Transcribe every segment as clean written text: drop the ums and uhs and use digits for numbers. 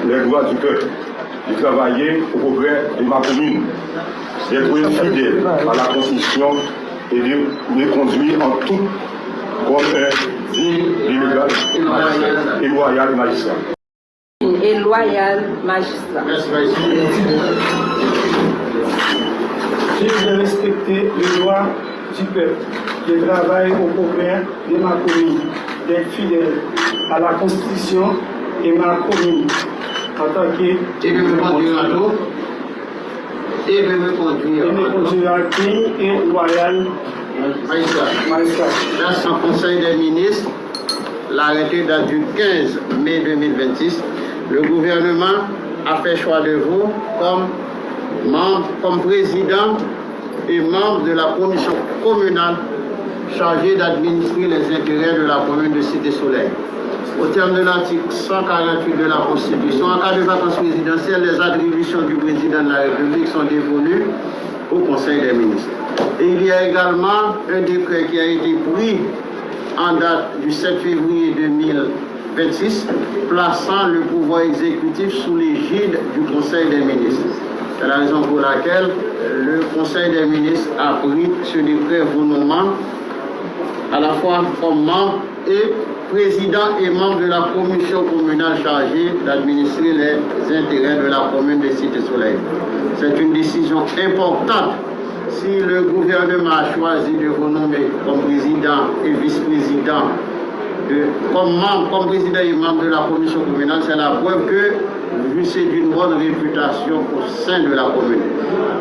les droits du peuple, de travailler au progrès de ma commune, d'être fidèle à la Constitution et de me conduire en tout comme un digne, illégal et loyal magistrat. Et loyal magistrat. Je vais respecter les lois du peuple, de travailler au progrès de ma commune, d'être fidèle à la Constitution et ma commune en tant que et de me conduire en tout et de me conduire en digne et loyal magistrat. Grâce au Conseil des ministres, l'arrêté date du 15 mai 2026. Le gouvernement a fait choix de vous comme président et membre de la commission communale chargée d'administrer les intérêts de la commune de Cité-Soleil. Au terme de l'article 148 de la Constitution, en cas de vacances présidentielles, les attributions du président de la République sont dévolues au Conseil des ministres. Et il y a également un décret qui a été pris en date du 7 février 2026, plaçant le pouvoir exécutif sous l'égide du Conseil des ministres. C'est la raison pour laquelle le Conseil des ministres a pris ce décret vous nommant à la fois comme membre et président et membre de la commission communale chargée d'administrer les intérêts de la commune de Cité-Soleil. C'est une décision importante. Si le gouvernement a choisi de vous nommer comme président et vice-président, comme président et membre de la commission communale, c'est la preuve que vous êtes d'une bonne réputation au sein de la commune.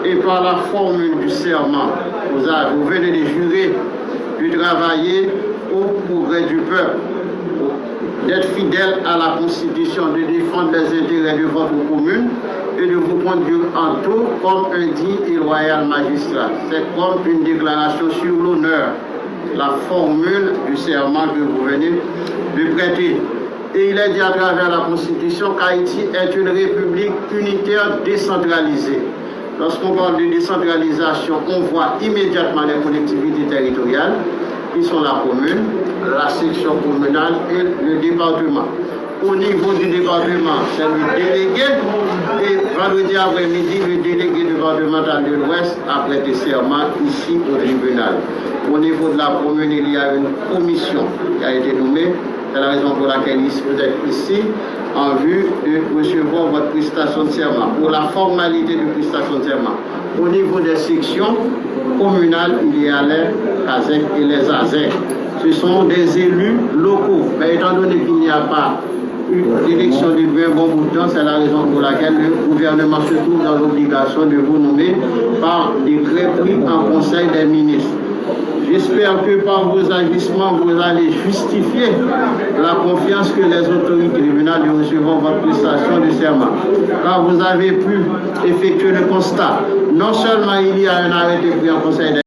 Et par la formule du serment, vous venez de jurer de travailler au progrès du peuple, d'être fidèle à la Constitution, de défendre les intérêts de votre commune et de vous conduire en tout comme un digne et loyal magistrat. C'est comme une déclaration sur l'honneur, la formule du serment que vous venez de prêter. Et il est dit à travers la Constitution qu'Haïti est une république unitaire décentralisée. Lorsqu'on parle de décentralisation, on voit immédiatement les collectivités territoriales, qui sont la commune, la section communale et le département. Au niveau du département, c'est le délégué et vendredi après-midi, le délégué départemental de l'Ouest a prêté serment ici au tribunal. Au niveau de la commune, il y a une commission qui a été nommée. C'est la raison pour laquelle vous êtes ici en vue de recevoir votre prestation de serment. Pour la formalité de prestation de serment, au niveau des sections communales, il y a les CASEC et les AZEC. Ce sont des élus locaux. Mais étant donné qu'il n'y a pas une élection depuis un bon bout de temps, c'est la raison pour laquelle le gouvernement se trouve dans l'obligation de vous nommer par décret pris en Conseil des ministres. J'espère que par vos agissements, vous allez justifier la confiance que les autorités tribunales de recevoir votre prestation de serment. Car vous avez pu effectuer le constat. Non seulement il y a un arrêté pris en Conseil des